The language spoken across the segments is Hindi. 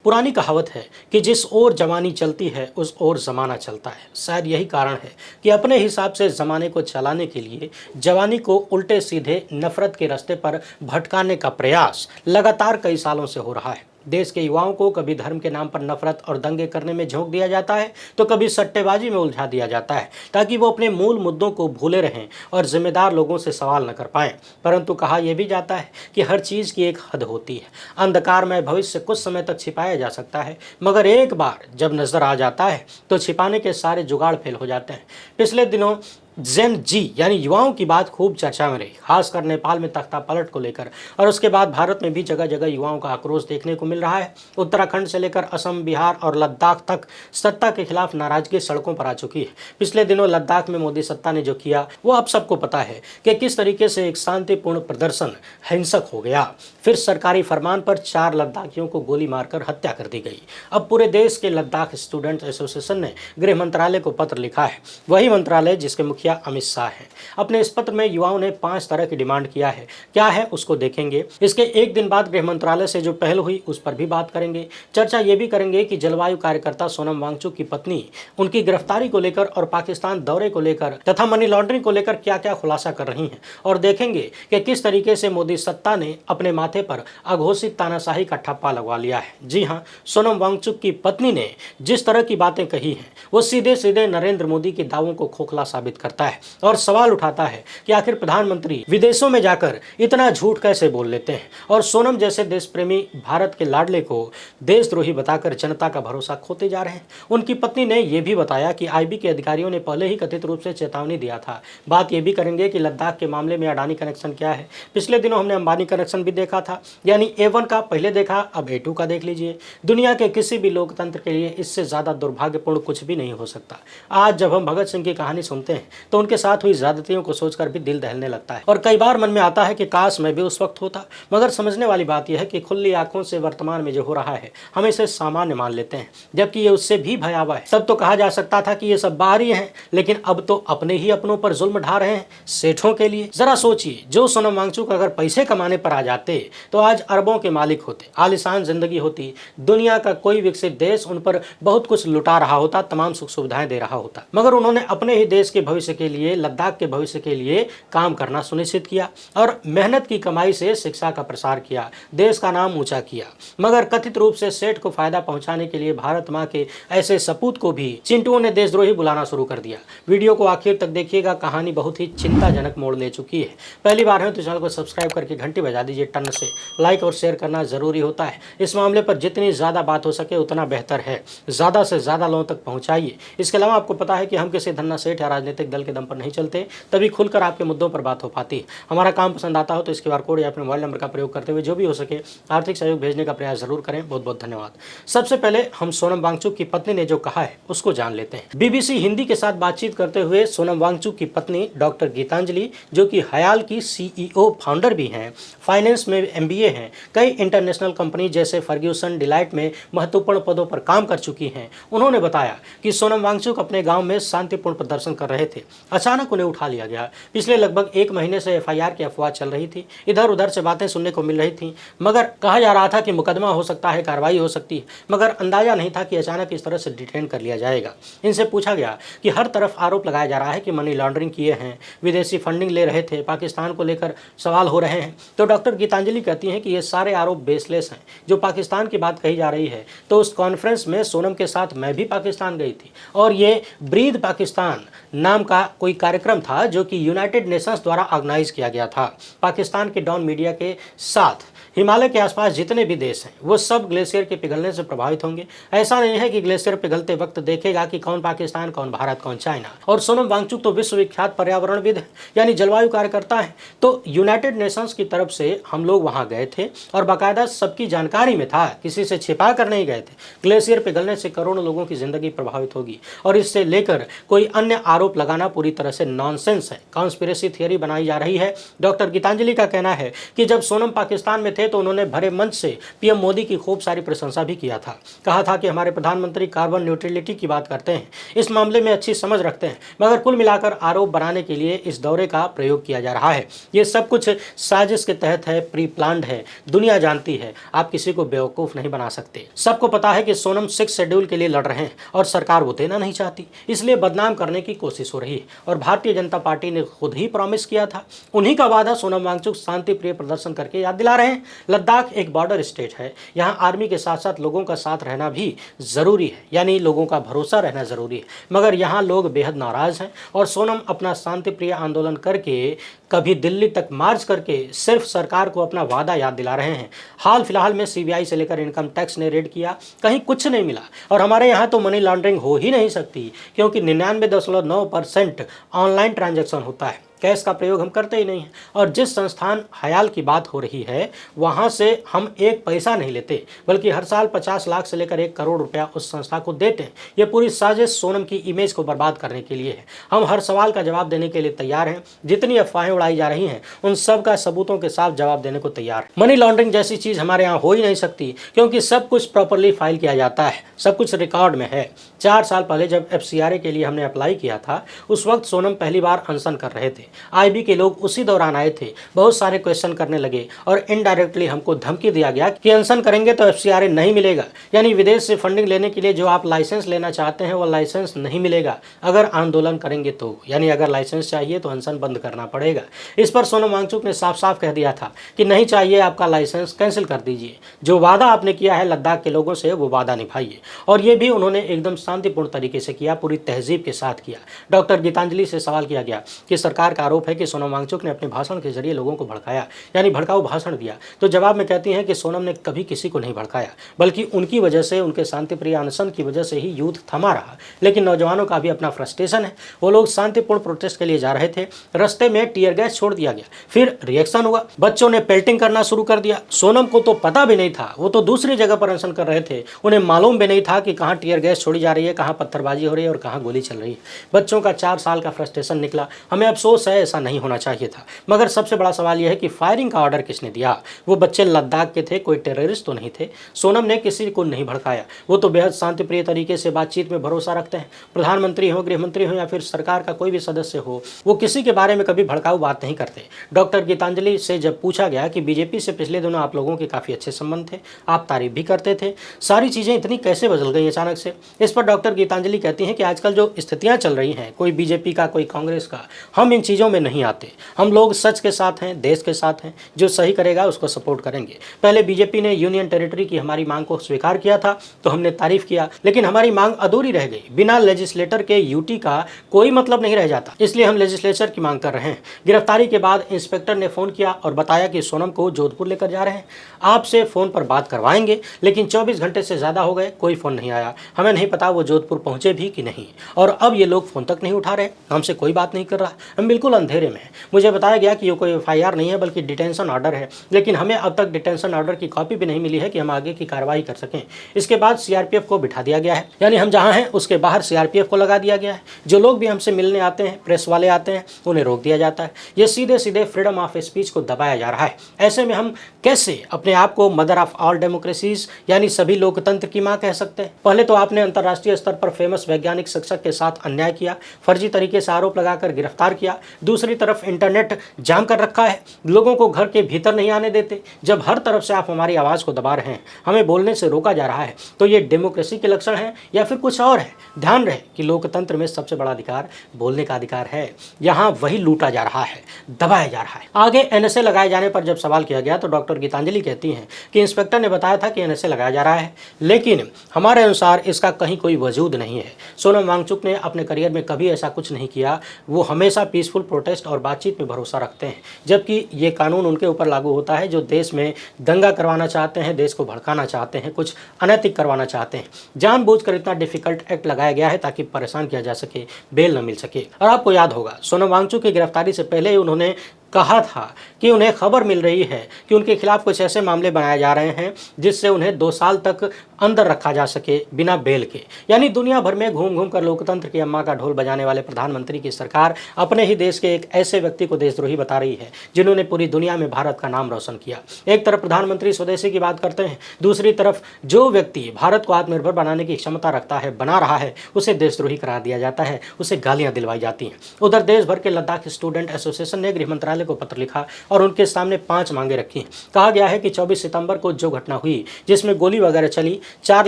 पुरानी कहावत है कि जिस ओर जवानी चलती है उस ओर जमाना चलता है। शायद यही कारण है कि अपने हिसाब से जमाने को चलाने के लिए जवानी को उल्टे सीधे नफरत के रास्ते पर भटकाने का प्रयास लगातार कई सालों से हो रहा है। देश के युवाओं को कभी धर्म के नाम पर नफरत और दंगे करने में झोंक दिया जाता है तो कभी सट्टेबाजी में उलझा दिया जाता है ताकि वो अपने मूल मुद्दों को भूले रहें और जिम्मेदार लोगों से सवाल न कर पाएं। परंतु कहा यह भी जाता है कि हर चीज़ की एक हद होती है। अंधकारमय भविष्य कुछ समय तक छिपाया जा सकता है, मगर एक बार जब नजर आ जाता है तो छिपाने के सारे जुगाड़ फेल हो जाते हैं। पिछले दिनों जेन जी यानी युवाओं की बात खूब चर्चा में रही, खासकर नेपाल में तख्ता पलट को लेकर, और उसके बाद भारत में भी जगह जगह युवाओं का आक्रोश देखने को मिल रहा है। उत्तराखंड से लेकर असम, बिहार और लद्दाख तक सत्ता के खिलाफ नाराजगी सड़कों पर आ चुकी है। पिछले दिनों लद्दाख में मोदी सत्ता ने जो किया वो अब सबको पता है कि किस तरीके से एक शांतिपूर्ण प्रदर्शन हिंसक हो गया। फिर सरकारी फरमान पर 4 लद्दाखियों को गोली मारकर हत्या कर दी गई। अब पूरे देश के लद्दाख स्टूडेंट एसोसिएशन ने गृह मंत्रालय को पत्र लिखा है, वही मंत्रालय जिसके मुखिया अमित शाह हैं। अपने इस पत्र में युवाओं ने 5 तरह की डिमांड किया है। क्या है उसको देखेंगे। इसके एक दिन बाद गृह मंत्रालय से जो पहल हुई उस पर भी बात करेंगे। चर्चा ये भी करेंगे कि जलवायु कार्यकर्ता सोनम वांगचुक की पत्नी उनकी गिरफ्तारी को लेकर और पाकिस्तान दौरे को लेकर तथा मनी लॉन्ड्रिंग को लेकर क्या क्या खुलासा कर रही हैं, और देखेंगे कि किस तरीके से मोदी सत्ता ने अपने माथे पर अघोषित तानाशाही का ठप्पा लगवा लिया है। जी हाँ, सोनम वांगचुक की पत्नी ने जिस तरह की बातें कही हैं वो सीधे सीधे नरेंद्र मोदी के दावों को खोखला साबित करता है और सवाल उठाता है कि आखिर प्रधानमंत्री विदेशों में जाकर इतना झूठ कैसे बोल लेते हैं, और सोनम जैसे देश प्रेमी भारत के लाडले को देशद्रोही बताकर जनता का भरोसा खोते जा रहे हैं। उनकी पत्नी ने यह भी बताया कि आईबी के अधिकारियों ने पहले ही कथित रूप से चेतावनी दिया था। बात यह भी करेंगे कि लद्दाख के मामले में अडानी कनेक्शन क्या है। पिछले दिनों हमने अंबानी कनेक्शन भी देखा था, यानी A1 का पहले देखा, अब A2 का देख लीजिए। दुनिया के किसी भी लोकतंत्र के लिए इससे ज्यादा दुर्भाग्यपूर्ण कुछ भी नहीं हो सकता। आज जब हम भगत सिंह की कहानी सुनते हैं तो उनके साथ हुई ज्यादतियों को सोचकर भी दिल दहलने लगता है, और कई बार मन में आता है कि काश मैं भी उस वक्त होता। मगर समझने वाली बात यह है कि खुली आंखों से वर्तमान में जो हो रहा है हम इसे सामान्य मान लेते हैं, जबकि ये उससे भी भयावह है। तब तो कहा जा सकता था कि ये सब बाहरी हैं, लेकिन अब तो अपने ही अपनों पर जुल्म ढा रहे हैं सेठों के लिए। जरा सोचिए, जो सोनम वांगचुक अगर पैसे कमाने पर आ जाते तो आज अरबों के मालिक होते, आलिशान जिंदगी होती, दुनिया का कोई विकसित देश उन पर बहुत कुछ लुटा रहा होता, तमाम सुख सुविधाएं दे रहा होता। मगर उन्होंने अपने ही देश के भविष्य के लिए, लद्दाख के भविष्य के लिए काम करना सुनिश्चित किया और मेहनत की कमाई से शिक्षा का प्रसार किया, देश का नाम ऊंचा किया। मगर कथित रूप से सेठ को फायदा पहुंचाने के लिए भारत मां के ऐसे सपूत को भी चिंटुओं ने देशद्रोही बुलाना शुरू कर दिया। वीडियो को आखिर तक देखिएगा, कहानी बहुत ही चिंताजनक मोड़ ले चुकी है। पहली बार है तो चैनल को सब्सक्राइब करके घंटी बजा दीजिए टन से। लाइक और शेयर करना जरूरी होता है। इस मामले पर जितनी ज्यादा बात हो सके उतना बेहतर है। ज्यादा से ज्यादा लोगों तक पहुंचाइए। इसके अलावा आपको पता है कि हम किसी धन्ना सेठ या राजनीतिक दल के दम पर नहीं चलते, तभी खुलकर आपके मुद्दों पर बात हो पाती है। हमारा काम पसंद आता हो तो इस QR कोड या अपने मोबाइल नंबर का प्रयोग करते हुए जो भी हो सके आर्थिक सहयोग भेजने का प्रयास जरूर करें। बहुत बहुत धन्यवाद। सबसे पहले हम सोनम वांगचुक की पत्नी ने जो कहा है उसको जान लेते हैं। BBC हिंदी के साथ बातचीत करते हुए सोनम वांगचुक की पत्नी डॉक्टर गीतांजलि, जो कि हयाल की CEO फाउंडर भी हैं, फाइनेंस में MBA हैं, कई इंटरनेशनल कंपनी जैसे फर्ग्यूसन, डिलाइट में महत्वपूर्ण पदों पर काम कर चुकी हैं, उन्होंने बताया कि सोनम वांगचुक अपने गांव में शांतिपूर्ण प्रदर्शन कर रहे थे। अचानक उन्हें उठा लिया गया। पिछले लगभग 1 महीने से FIR की अफवाह चल रही थी, इधर उधर से बातें सुनने को मिल रही थी, मगर कहा जा रहा था कि मुकदमा हो सकता है, कार्रवाई हो सकती है, मगर अंदाजा नहीं था कि अचानक इस तरह से डिटेन कर लिया जाएगा। इनसे पूछा गया कि हर तरफ आरोप लगाया जा रहा है कि मनी लॉन्ड्रिंग किए हैं, विदेशी फंडिंग ले रहे थे, पाकिस्तान को लेकर सवाल हो रहे हैं, तो डॉक्टर गीतांजलि कहती हैं कि ये सारे आरोप बेसलेस हैं। जो पाकिस्तान की बात कही जा रही है, तो उस कॉन्फ्रेंस में सोनम के साथ मैं भी पाकिस्तान गई थी, और ये ब्रीद पाकिस्तान नाम का कोई कार्यक्रम था जो कि यूनाइटेड नेशंस द्वारा ऑर्गेनाइज किया गया था। पाकिस्तान के डॉन मीडिया के साथ हिमालय के आसपास जितने भी देश हैं वो सब ग्लेशियर के पिघलने से प्रभावित होंगे। ऐसा नहीं है कि ग्लेशियर पिघलते वक्त देखेगा कि कौन पाकिस्तान, कौन भारत, कौन चाइना। और सोनम वांगचुक तो विश्वविख्यात पर्यावरणविद है, यानी जलवायु कार्यकर्ता है। तो यूनाइटेड नेशंस की तरफ से हम लोग वहां गए थे और बाकायदा सबकी जानकारी में था, किसी से छिपा कर नहीं गए थे। ग्लेशियर पिघलने से करोड़ों लोगों की जिंदगी प्रभावित होगी, और इससे लेकर कोई अन्य आरोप लगाना पूरी तरह से नॉनसेंस है, कॉन्स्पिरेसी थियरी बनाई जा रही है। डॉक्टर गीतांजलि का कहना है कि जब सोनम पाकिस्तान में थे तो उन्होंने भरे मंच से पीएम मोदी की खूब सारी प्रशंसा भी किया था। कहा था कि हमारे प्रधानमंत्री कार्बन न्यूट्रलिटी की बात करते हैं, इस मामले में अच्छी समझ रखते हैं, मगर कुल मिलाकर आरोप बनाने के लिए इस दौरे का प्रयोग किया जा रहा है। ये सब कुछ साजिश के तहत है, प्री प्लान्ड है, दुनिया जानती है, आप किसी को बेवकूफ़ नहीं बना सकते। सबको पता है कि सोनम 6 शेड्यूल के लिए लड़ रहे हैं और सरकार वो देना नहीं चाहती, इसलिए बदनाम करने की कोशिश हो रही है। और भारतीय जनता पार्टी ने खुद ही प्रॉमिस किया था, उन्हीं का वादा सोनम वांगचुक शांति प्रिय प्रदर्शन करके याद दिला रहे हैं। लद्दाख एक बॉर्डर स्टेट है, यहाँ आर्मी के साथ साथ लोगों का साथ रहना भी ज़रूरी है, यानी लोगों का भरोसा रहना ज़रूरी है। मगर यहाँ लोग बेहद नाराज़ हैं और सोनम अपना शांति प्रिय आंदोलन करके, कभी दिल्ली तक मार्च करके सिर्फ सरकार को अपना वादा याद दिला रहे हैं। हाल फिलहाल में सीबीआई से लेकर इनकम टैक्स ने रेड किया, कहीं कुछ नहीं मिला। और हमारे यहाँ तो मनी लॉन्ड्रिंग हो ही नहीं सकती, क्योंकि 99.9% ऑनलाइन ट्रांजैक्शन होता है, कैश का प्रयोग हम करते ही नहीं हैं। और जिस संस्थान हयाल की बात हो रही है, वहाँ से हम एक पैसा नहीं लेते, बल्कि हर साल 50 लाख से लेकर 1 करोड़ रुपया उस संस्था को देते हैं। ये पूरी साजिश सोनम की इमेज को बर्बाद करने के लिए है। हम हर सवाल का जवाब देने के लिए तैयार हैं। जितनी अफवाहें उड़ाई जा रही हैं, उन सब का सबूतों के साथ जवाब देने को तैयार है। मनी लॉन्ड्रिंग जैसी चीज़ हमारे यहाँ हो ही नहीं सकती, क्योंकि सब कुछ प्रॉपरली फाइल किया जाता है, सब कुछ रिकॉर्ड में है। 4 साल पहले जब FCRA के लिए हमने अप्लाई किया था, उस वक्त सोनम पहली बार अनशन कर रहे थे। IB के लोग उसी दौरान आए थे, बहुत सारे क्वेश्चन करने लगे और इनडायरेक्टली हमको धमकी दिया गया कि अनशन करेंगे तो FCRA नहीं मिलेगा, यानी विदेश से फंडिंग लेने के लिए जो आप लाइसेंस लेना चाहते हैं वो लाइसेंस नहीं मिलेगा अगर आंदोलन करेंगे तो, यानी अगर लाइसेंस चाहिए तो अनशन बंद करना पड़ेगा। इस पर सोनम वांगचुक ने साफ साफ कह दिया था कि नहीं चाहिए, आपका लाइसेंस कैंसिल कर दीजिए, जो वादा आपने किया है लद्दाख के लोगों से वो वादा निभाइए। और ये भी उन्होंने एकदम शांतिपूर्ण तरीके से किया, पूरी तहजीब के साथ किया। डॉक्टर गीतांजलि से सवाल किया गया कि सरकार का आरोप है कि सोनम वांगचुक ने अपने भाषण के जरिए लोगों को भड़काया, यानी भड़काऊ भाषण दिया, तो जवाब में कहती हैं कि सोनम ने कभी किसी को नहीं भड़काया, बल्कि उनकी वजह से, उनके शांतिप्रिय अनशन की वजह से ही यूथ थमा रहा। लेकिन नौजवानों का भी अपना फ्रस्ट्रेशन है, वो लोग शांतिपूर्ण प्रोटेस्ट के लिए जा रहे थे, रास्ते में टीयर गैस छोड़ दिया गया, फिर रिएक्शन हुआ, बच्चों ने पेल्टिंग करना शुरू कर दिया। सोनम को तो पता भी नहीं था, वो तो दूसरी जगह पर अनशन कर रहे थे, उन्हें मालूम भी नहीं था कि कहाँ टीयर गैस छोड़ी जा रही है, कहाँ पत्थरबाजी हो रही है और कहाँ गोली चल रही है। बच्चों का 4 साल का फ्रस्ट्रेशन निकला। हमें अफसोस है, ऐसा नहीं होना चाहिए था। मगर सबसे बड़ा सवाल यह है कि फायरिंग का ऑर्डर किसने दिया? वो बच्चे लद्दाख के थे, कोई टेररिस्ट तो नहीं थे। सोनम ने किसी को नहीं भड़काया, वो तो बेहद शांतिप्रिय तरीके से बातचीत में भरोसा रखते हैं। प्रधानमंत्री हो, गृहमंत्री हो या फिर सरकार का कोई भी सदस्य हो, वो किसी के बारे में कभी भड़काऊ बात नहीं करते। डॉक्टर गीतांजलि से जब पूछा गया कि बीजेपी से पिछले दिनों आप लोगों के काफ़ी अच्छे संबंध थे, आप तारीफ भी करते थे, सारी चीज़ें इतनी कैसे बदल गई अचानक से? इस पर डॉक्टर गीतांजलि कहती हैं कि आजकल जो स्थितियाँ चल रही हैं, कोई बीजेपी का, कोई कांग्रेस का, हम इन चीज़ों में नहीं आते। हम लोग सच के साथ हैं, देश के साथ हैं, जो सही करेगा उसको सपोर्ट करेंगे। पहले बीजेपी ने यूनियन टेरिटरी की हमारी मांग को स्वीकार किया था तो हमने तारीफ किया, लेकिन हमारी मांग अधूरी रह गई। बिना लेजिस्लेटर के यूटी का कोई मतलब नहीं रह जाता, इसलिए हम लेजिस्लेचर की मांग कर रहे हैं। गिरफ्तारी के बाद इंस्पेक्टर ने फ़ोन किया और बताया कि सोनम को जोधपुर लेकर जा रहे हैं, आपसे फ़ोन पर बात करवाएंगे, लेकिन 24 घंटे से ज़्यादा हो गए, कोई फ़ोन नहीं आया। हमें नहीं पता वो जोधपुर पहुँचे भी कि नहीं, और अब ये लोग फ़ोन तक नहीं उठा रहे, हमसे कोई बात नहीं कर रहा, हम बिल्कुल अंधेरे में हैं। मुझे बताया गया कि ये कोई FIR नहीं है, बल्कि डिटेंशन ऑर्डर है, लेकिन हमें अब तक डिटेंशन ऑर्डर की कॉपी भी नहीं मिली है कि हम आगे की कार्रवाई कर सकें। इसके बाद CRPF को बिठा दिया गया है, यानी हम जहां हैं उसके बाहर CRPF को लगा दिया गया है। जो लोग भी हमसे मिलने आते हैं, प्रेस वाले आते हैं, उन्हें रोक दिया जाता है। ये सीधे सीधे फ्रीडम ऑफ स्पीच को दबाया जा रहा है। ऐसे में हम कैसे अपने आप को मदर ऑफ ऑल डेमोक्रेसीज, यानी सभी लोकतंत्र की माँ कह सकते हैं? पहले तो आपने अंतर्राष्ट्रीय स्तर पर फेमस वैज्ञानिक शिक्षक के साथ अन्याय किया, फर्जी तरीके से आरोप लगाकर गिरफ्तार किया। दूसरी तरफ इंटरनेट जाम कर रखा है, लोगों को घर के भीतर नहीं आने देते। जब हर तरफ से आप हमारी आवाज़ को दबा रहे हैं, हमें बोलने से रोका जा रहा है, तो ये डेमोक्रेसी के लक्षण है या फिर कुछ और है? ध्यान रहे कि लोकतंत्र में सबसे बड़ा अधिकार बोलने का अधिकार है, यहाँ वही लूटा जा रहा है, दबाया जा रहा है। आगे NSA लगाए जाने पर जब सवाल किया गया तो डॉक्टर गीतांजलि कहती हैं कि इंस्पेक्टर ने बताया था कि NSA लगाया जा रहा है, लेकिन हमारे अनुसार इसका कहीं कोई वजूद नहीं है। सोनम वांगचुक ने अपने करियर में कभी ऐसा कुछ नहीं किया, वो हमेशा पीसफुल प्रोटेस्ट और बातचीत में भरोसा रखते हैं, जबकि ये कानून उनके ऊपर लागू होता है जो देश में दंगा करवाना चाहते हैं, देश को भड़काना चाहते हैं, कुछ अनैतिक करवाना चाहते हैं। जानबूझकर इतना डिफिकल्ट एक्ट लगाया गया है ताकि परेशान किया जा सके, बेल न मिल सके। और आपको याद होगा, सोनम वांगचुक की गिरफ्तारी से पहले उन्होंने कहा था कि उन्हें खबर मिल रही है कि उनके खिलाफ कुछ ऐसे मामले बनाए जा रहे हैं जिससे उन्हें 2 साल तक अंदर रखा जा सके बिना बेल के। यानी दुनिया भर में घूम घूम कर लोकतंत्र की अम्मा का ढोल बजाने वाले प्रधानमंत्री की सरकार अपने ही देश के एक ऐसे व्यक्ति को देशद्रोही बता रही है जिन्होंने पूरी दुनिया में भारत का नाम रोशन किया। एक तरफ प्रधानमंत्री स्वदेशी की बात करते हैं, दूसरी तरफ जो व्यक्ति भारत को आत्मनिर्भर बनाने की क्षमता रखता है, बना रहा है, उसे देशद्रोही करार दिया जाता है, उसे गालियां दिलवाई जाती हैं। उधर देश भर के लद्दाख स्टूडेंट एसोसिएशन ने गृह मंत्रालय को पत्र लिखा और उनके सामने 5 मांगे रखी। कहा गया है कि 24 सितंबर को जो घटना हुई जिसमें गोली वगैरह चली, 4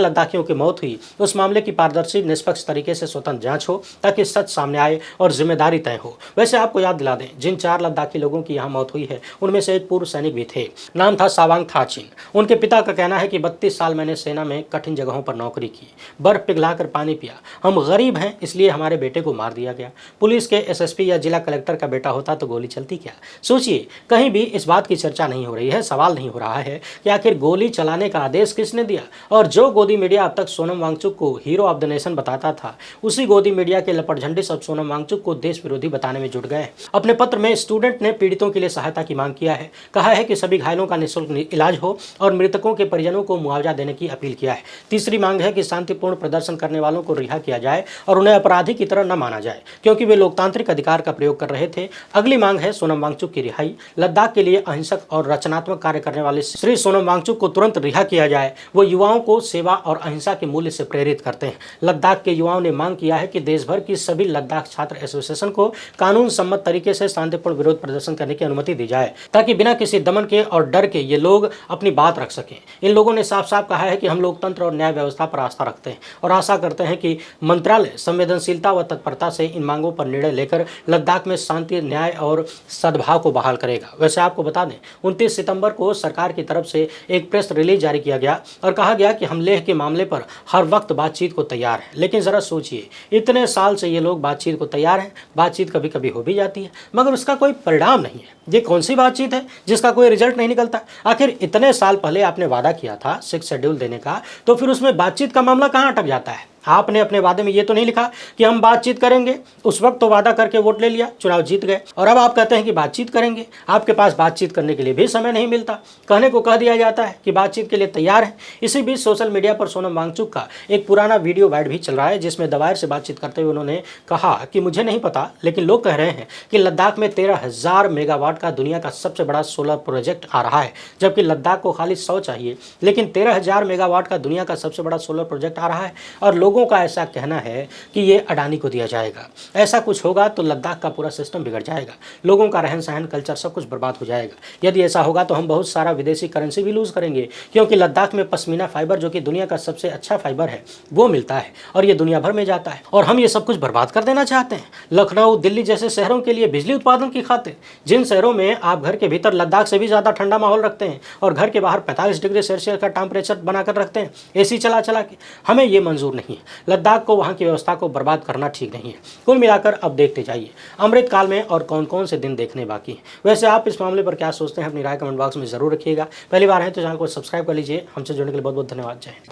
लद्दाखियों की मौत हुई, उस मामले की पारदर्शी निष्पक्ष तरीके से स्वतंत्र जांच हो ताकि सच सामने आए और जिम्मेदारी तय हो। वैसे आपको याद दिला दें, जिन 4 लद्दाखी लोगों की यहाँ मौत हुई है उनमें से एक पूर्व सैनिक भी थे। नाम था सावांग थाचिन। उनके पिता का कहना है कि 32 साल मैंने सेना में कठिन जगहों पर नौकरी की, बर्फ पिघलाकर पानी पिया, हम गरीब हैं इसलिए हमारे बेटे को मार दिया गया। पुलिस के एसएसपी या जिला कलेक्टर का बेटा होता तो गोली चलती क्या? सोचिए, कहीं भी इस बात की चर्चा नहीं हो रही है, सवाल नहीं हो रहा है कि आखिर गोली चलाने का आदेश किसने दिया। और जो गोदी मीडिया अब तक सोनम वांगचुक को हीरो ऑफ द नेशन बताता था, उसी गोदी मीडिया के लपटझंडे अब सोनम वांगचुक को देश विरोधी बताने में जुट गए। अपने पत्र में स्टूडेंट ने पीड़ितों के लिए सहायता की मांग किया है। कहा है कि सभी घायलों का निःशुल्क इलाज हो और मृतकों के परिजनों को मुआवजा देने की अपील किया है। तीसरी मांग है कि शांतिपूर्ण प्रदर्शन करने वालों को रिहा किया जाए और उन्हें अपराधी की तरह न माना जाए क्योंकि वे लोकतांत्रिक अधिकार का प्रयोग कर रहे थे। अगली मांग है सोनम वांगचुक की रिहाई। लद्दाख के लिए अहिंसक और रचनात्मक कार्य करने वाले श्री सोनम वांगचुक को तुरंत रिहा किया जाए। वो युवाओं को सेवा और अहिंसा के मूल्य से प्रेरित करते हैं। लद्दाख के युवाओं ने मांग किया है कि देश भर की सभी लद्दाख छात्र एसोसिएशन को कानून सम्मत तरीके से शांतिपूर्ण विरोध प्रदर्शन करने की अनुमति दी जाए ताकि बिना किसी दमन के और डर के ये लोग अपनी बात रख सकें। इन लोगों ने साफ साफ कहा है कि हम लोकतंत्र और न्याय व्यवस्था पर आस्था रखते हैं और आशा करते हैं कि मंत्रालय संवेदनशीलता व तत्परता से इन मांगों पर निर्णय लेकर लद्दाख में शांति, न्याय और सद्भाव को बहाल करेगा। वैसे आपको बता दें, 29 सितंबर को सरकार की तरफ से एक प्रेस रिलीज जारी किया गया और कहा गया कि हम लेह के मामले पर हर वक्त बातचीत को तैयार हैं। लेकिन ज़रा सोचिए, इतने साल से ये लोग बातचीत को तैयार हैं, बातचीत कभी कभी हो भी जाती है मगर उसका कोई परिणाम नहीं है। ये कौन सी बातचीत है जिसका कोई रिजल्ट नहीं निकलता? आखिर इतने साल पहले आपने वादा किया था 6 शेड्यूल देने का, तो फिर उसमें बातचीत का मामला कहाँ अटक जाता है? आपने अपने वादे में ये तो नहीं लिखा कि हम बातचीत करेंगे। उस वक्त तो वादा करके वोट ले लिया, चुनाव जीत गए और अब आप कहते हैं कि बातचीत करेंगे। आपके पास बातचीत करने के लिए भी समय नहीं मिलता। कहने को कह दिया जाता है कि बातचीत के लिए तैयार है। इसी बीच सोशल मीडिया पर सोनम वांगचुक का एक पुराना वीडियो वायरल भी चल रहा है जिसमें दवायर से बातचीत करते हुए उन्होंने कहा कि मुझे नहीं पता, लेकिन लोग कह रहे हैं कि लद्दाख में 13,000 मेगावाट का दुनिया का सबसे बड़ा सोलर प्रोजेक्ट आ रहा है, जबकि लद्दाख को खाली 100 चाहिए, लेकिन 13,000 मेगावाट का दुनिया का सबसे बड़ा सोलर प्रोजेक्ट आ रहा है और लोगों का ऐसा कहना है कि ये अडानी को दिया जाएगा। ऐसा कुछ होगा तो लद्दाख का पूरा सिस्टम बिगड़ जाएगा, लोगों का रहन सहन, कल्चर सब कुछ बर्बाद हो जाएगा। यदि ऐसा होगा तो हम बहुत सारा विदेशी करेंसी भी लूज करेंगे क्योंकि लद्दाख में पश्मीना फाइबर, जो कि दुनिया का सबसे अच्छा फाइबर है, वो मिलता है और ये दुनिया भर में जाता है और हम ये सब कुछ बर्बाद कर देना चाहते हैं। लखनऊ, दिल्ली जैसे शहरों के लिए बिजली उत्पादन की खातिर, जिन शहरों में आप घर के भीतर लद्दाख से भी ज़्यादा ठंडा माहौल रखते हैं और घर के बाहर 45 डिग्री सेल्सियस का टेम्परेचर बनाकर रखते हैं एसी चला चला के, हमें ये मंजूर नहीं है। लद्दाख को, वहाँ की व्यवस्था को बर्बाद करना ठीक नहीं है। कुल मिलाकर अब देखते जाइए अमृत काल में और कौन कौन से दिन देखने बाकी हैं। वैसे आप इस मामले पर क्या सोचते हैं, अपनी राय कमेंट बॉक्स में जरूर रखिएगा। पहली बार है तो चैनल को सब्सक्राइब कर लीजिए। हमसे जुड़ने के लिए बहुत बहुत धन्यवाद। जय हिंद।